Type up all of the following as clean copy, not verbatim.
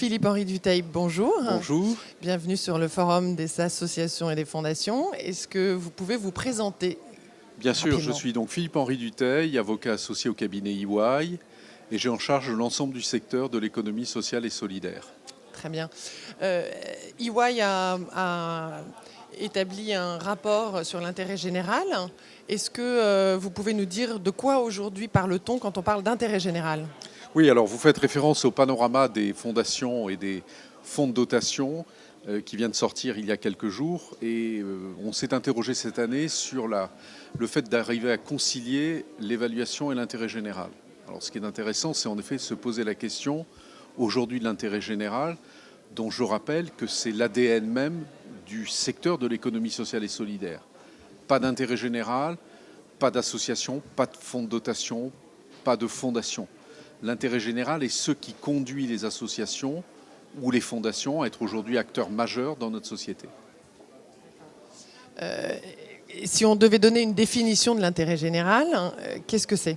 Philippe-Henri Dutheil, bonjour. Bonjour. Bienvenue sur le Forum des associations et des fondations. Est-ce que vous pouvez vous présenter Bien sûr, rapidement? je suis donc Philippe-Henri Dutheil, avocat associé au cabinet EY, et j'ai en charge l'ensemble du secteur de l'économie sociale et solidaire. Très bien. EY a établi un rapport sur l'intérêt général. Est-ce que vous pouvez nous dire de quoi aujourd'hui parle-t-on quand on parle d'intérêt général? Oui, alors vous faites référence au panorama des fondations et des fonds de dotation qui vient de sortir il y a quelques jours, et on s'est interrogé cette année sur le fait d'arriver à concilier l'évaluation et l'intérêt général. Alors ce qui est intéressant, c'est en effet de se poser la question aujourd'hui de l'intérêt général, dont je rappelle que c'est l'ADN même du secteur de l'économie sociale et solidaire. Pas d'intérêt général, pas d'association, pas de fonds de dotation, pas de fondation. L'intérêt général est ce qui conduit les associations ou les fondations à être aujourd'hui acteurs majeurs dans notre société. Si on devait donner une définition de l'intérêt général, qu'est-ce que c'est?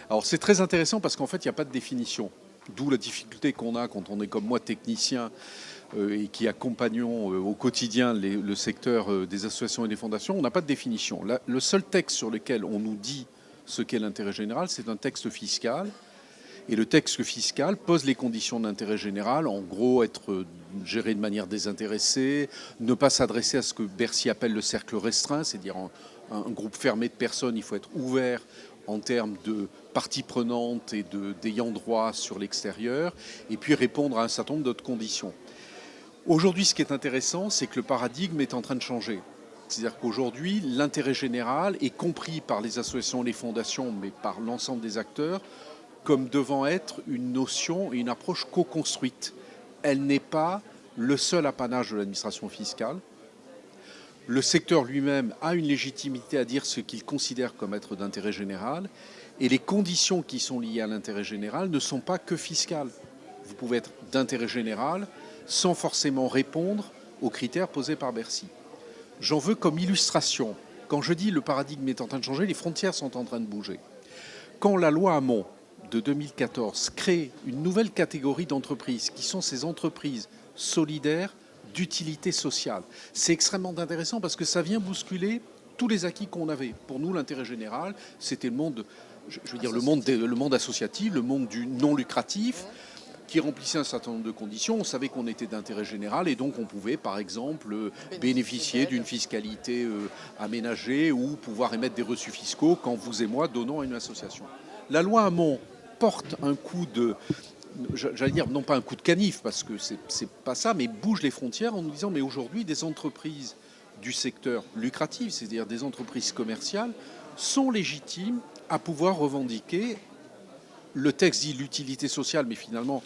Alors c'est très intéressant parce qu'en fait il n'y a pas de définition. D'où la difficulté qu'on a quand on est comme moi technicien et qui accompagnons au quotidien le secteur des associations et des fondations. On n'a pas de définition. Le seul texte sur lequel on nous dit ce qu'est l'intérêt général, c'est un texte fiscal. Et le texte fiscal pose les conditions d'intérêt général, en gros être géré de manière désintéressée, ne pas s'adresser à ce que Bercy appelle le cercle restreint, c'est-à-dire un groupe fermé de personnes. Il faut être ouvert en termes de parties prenantes et d'ayant droit sur l'extérieur, et puis répondre à un certain nombre d'autres conditions. Aujourd'hui, ce qui est intéressant, c'est que le paradigme est en train de changer. C'est-à-dire qu'aujourd'hui, l'intérêt général est compris par les associations et les fondations, mais par l'ensemble des acteurs, comme devant être une notion et une approche co-construite. Elle n'est pas le seul apanage de l'administration fiscale. Le secteur lui-même a une légitimité à dire ce qu'il considère comme être d'intérêt général, et les conditions qui sont liées à l'intérêt général ne sont pas que fiscales. Vous pouvez être d'intérêt général sans forcément répondre aux critères posés par Bercy. J'en veux comme illustration. Quand je dis le paradigme est en train de changer, les frontières sont en train de bouger. Quand la loi Hamon de 2014 crée une nouvelle catégorie d'entreprises qui sont ces entreprises solidaires d'utilité sociale. C'est extrêmement intéressant parce que ça vient bousculer tous les acquis qu'on avait. Pour nous, l'intérêt général, c'était le monde, le monde associatif, le monde du non lucratif, qui remplissait un certain nombre de conditions. On savait qu'on était d'intérêt général et donc on pouvait, par exemple, bénéficier d'une fiscalité aménagée ou pouvoir émettre des reçus fiscaux quand vous et moi donnons à une association. La loi Hamon porte un coup de, j'allais dire, non pas un coup de canif, parce que c'est pas ça, mais bouge les frontières en nous disant, mais aujourd'hui, des entreprises du secteur lucratif, c'est-à-dire des entreprises commerciales, sont légitimes à pouvoir revendiquer. Le texte dit l'utilité sociale, mais finalement,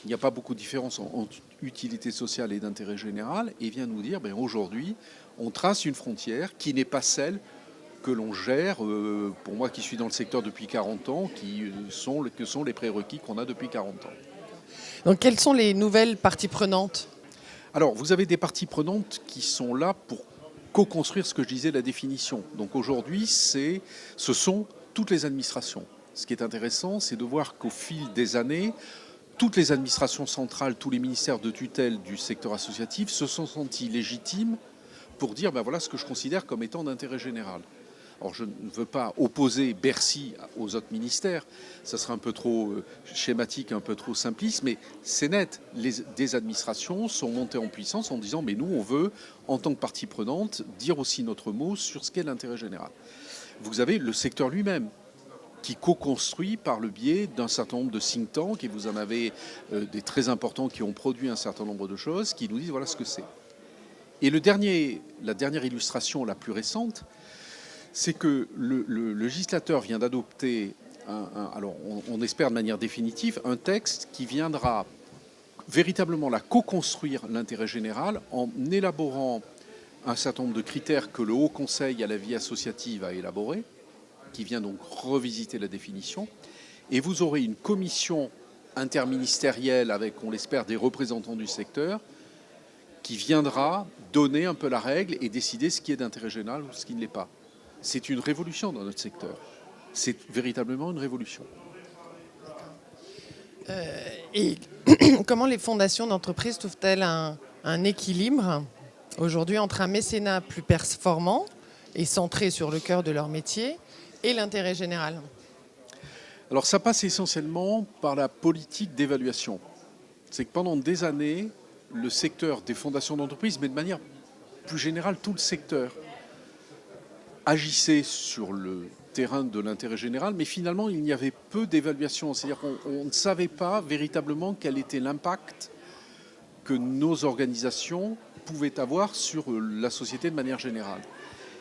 il n'y a pas beaucoup de différence entre utilité sociale et d'intérêt général, et vient nous dire, ben aujourd'hui, on trace une frontière qui n'est pas celle que l'on gère, pour moi qui suis dans le secteur depuis 40 ans, que sont les prérequis qu'on a depuis 40 ans. Donc, quelles sont les nouvelles parties prenantes? Alors, vous avez des parties prenantes qui sont là pour co-construire ce que je disais, la définition. Donc aujourd'hui, ce sont toutes les administrations. Ce qui est intéressant, c'est de voir qu'au fil des années, toutes les administrations centrales, tous les ministères de tutelle du secteur associatif se sont sentis légitimes pour dire, ben voilà ce que je considère comme étant d'intérêt général. Alors je ne veux pas opposer Bercy aux autres ministères, ça serait un peu trop schématique, un peu trop simpliste, mais c'est net. Des administrations sont montées en puissance en disant mais nous on veut, en tant que partie prenante, dire aussi notre mot sur ce qu'est l'intérêt général. Vous avez le secteur lui-même qui co-construit par le biais d'un certain nombre de think tanks, et vous en avez des très importants qui ont produit un certain nombre de choses, qui nous disent voilà ce que c'est. Et la dernière illustration la plus récente, c'est que le législateur vient d'adopter, alors on espère de manière définitive, un texte qui viendra véritablement co-construire l'intérêt général en élaborant un certain nombre de critères que le Haut Conseil à la vie associative a élaborés, qui vient donc revisiter la définition. Et vous aurez une commission interministérielle avec, on l'espère, des représentants du secteur qui viendra donner un peu la règle et décider ce qui est d'intérêt général ou ce qui ne l'est pas. C'est une révolution dans notre secteur. C'est véritablement une révolution. Et comment les fondations d'entreprise trouvent-elles un équilibre aujourd'hui entre un mécénat plus performant et centré sur le cœur de leur métier et l'intérêt général? Alors ça passe essentiellement par la politique d'évaluation. C'est que pendant des années, le secteur des fondations d'entreprise, mais de manière plus générale, tout le secteur agissait sur le terrain de l'intérêt général, mais finalement, il y avait peu d'évaluation. C'est-à-dire qu'on ne savait pas véritablement quel était l'impact que nos organisations pouvaient avoir sur la société de manière générale.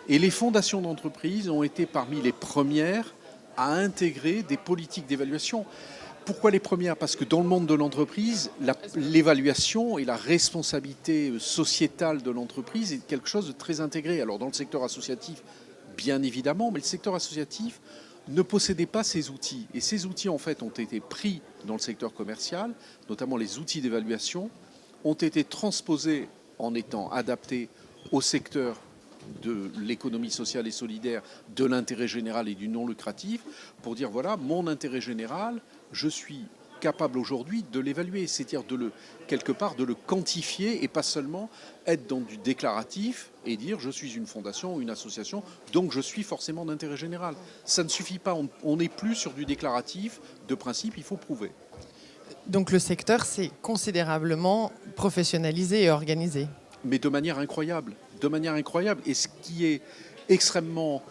Et les fondations d'entreprise ont été parmi les premières à intégrer des politiques d'évaluation. Pourquoi les premières? Parce que dans le monde de l'entreprise, l'évaluation et la responsabilité sociétale de l'entreprise est quelque chose de très intégré. Alors dans le secteur associatif, bien évidemment, mais le secteur associatif ne possédait pas ces outils. Et ces outils, en fait, ont été pris dans le secteur commercial, notamment les outils d'évaluation, ont été transposés en étant adaptés au secteur de l'économie sociale et solidaire, de l'intérêt général et du non lucratif, pour dire voilà, mon intérêt général, je suis capable aujourd'hui de l'évaluer, c'est-à-dire quelque part de le quantifier et pas seulement être dans du déclaratif et dire je suis une fondation ou une association, donc je suis forcément d'intérêt général. Ça ne suffit pas, on n'est plus sur du déclaratif, de principe, il faut prouver. Donc le secteur s'est considérablement professionnalisé et organisé. Mais de manière incroyable, de manière incroyable. Et ce qui est extrêmement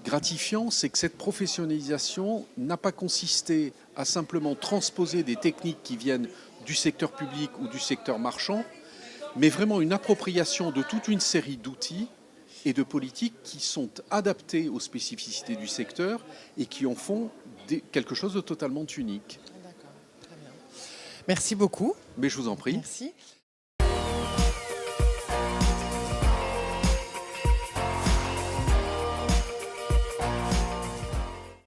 gratifiant, c'est que cette professionnalisation n'a pas consisté à simplement transposer des techniques qui viennent du secteur public ou du secteur marchand, mais vraiment une appropriation de toute une série d'outils et de politiques qui sont adaptés aux spécificités du secteur et qui en font quelque chose de totalement unique. D'accord, très bien. Merci beaucoup. Mais je vous en prie. Merci.